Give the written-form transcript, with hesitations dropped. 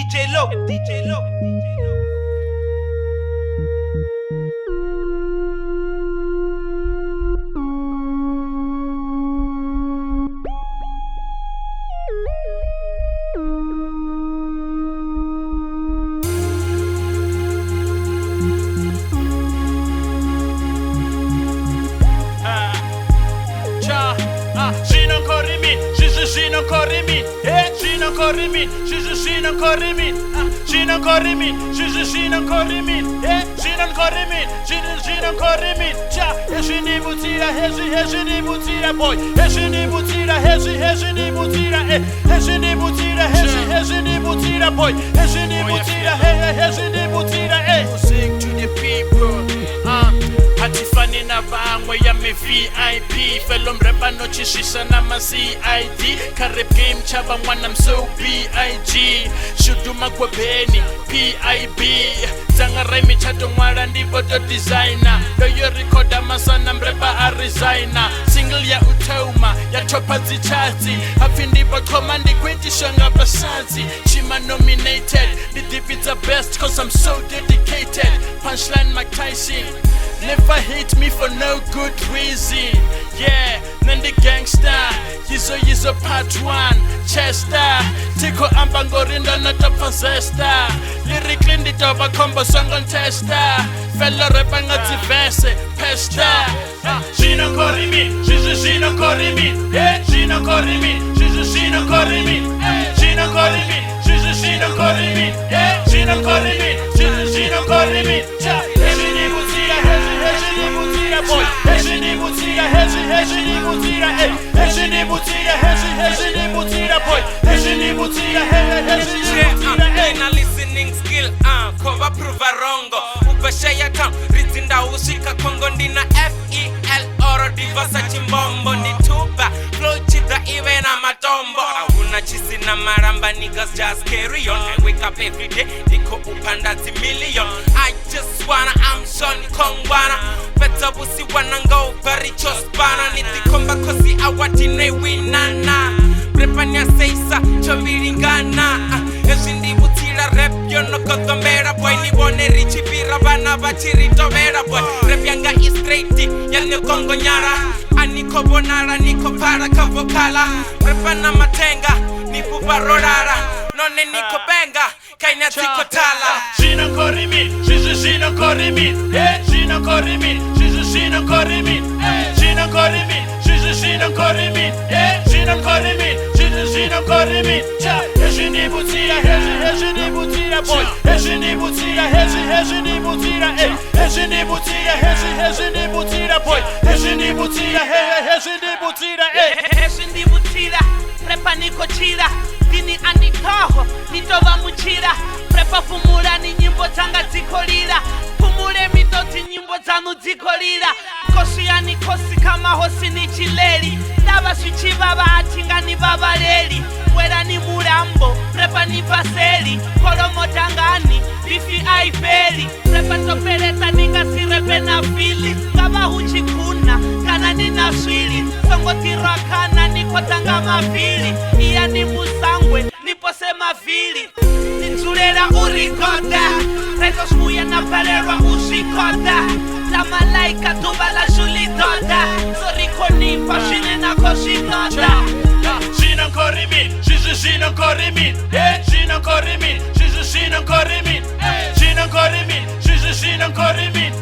DJ Low. She non corre me, she non corre me, she non corre me, she non corre me, she non corre me, she non corre me, she non corre me, she non corre me, cha, she ni butira, she ni butira boy, she ni butira, she ni butira, she ni butira, she ni butira boy, she ni butira, she ni butira, sing to the people, Hatifani na vangwe ya me VIP Fellow mrepa no chishisha na ma CID Karep game chaba mwana mso B.I.G Shuduma kwa beni P.I.B Zanga remi chato mwara ndivo do designer Doyo recorda masana mrepa a resigner Single ya utoma ya chopa zichazi Hafi ndivo komandi kweti shanga basazi Shima nominated The deep it's the best cause I'm so dedicated Punchline Mike Tyson Never hate me for no good reason. Yeah, Nandi gangster. Yizo part 1. Chester. Tiko ambangorinda not a possessor. Lyrically nditoba combo song on tester. Fellow repanga tivese. Pesta. She non corre me. She non corre me. She non corre me. She non corre me. She non corre me. She non corre me. She non corre me. She non corre me. Boy, hezi ni butira, hezi ni butira, hezi ni butira, hezi ni butira, boy, hezi ni butira, hezi ni butira, na listening skill, cover prove rongo, upeshaya town, ritinda ushika kongo ndina FEL oro divasa chimbombo ni tuba, flow chita iwe na matombo, una chisi na maramba niggas just carry on, I wake up every day, niko upanda million, I just wanna, I'm Sean Kongwana, better busi wanna go very just bana nitikomba kosi awati ne winana prepanya seisa chomiringana ezindi butira rap yono kotomera boy ni bone richi pira bana bachirito vera boy rap yanga is straight yanyo kongo nyara aniko bonara niko para kavokala prepana matenga nipu barorara none niko benga kaina tiko tala she non corre me she non corre me she non corre me she non corre me she non corre me she non corre me she non corre me she non corre me she ni butira she ni butira boy she ni butira she ni butira she ni butira she ni butira boy she ni butira she ni butira she ni butira prepa niko chira dini anitoho nitova muchira prepa fumura ni nyimbo zanga zikolira pumule mitoti nyimbo zanu zikolira kosi ya nikosi kama hosi ni chileri dava swichi baba atinga ni baba leli wera ni murambo prepa ni paseli kolomo tangani bifi aifeli prepa topereta ninga sirepe na fili kama huchikuna kana nina swili songo tirakana niko tanga mafili iya ni musangwe nipo sema fili nitulera urikoda retos muya na palerwa usikoda la malaika tuba la julitoda soriko nipa shine na koshitoda she non corre me she non corre me she non corre me she non corre me she non corre me she non corre me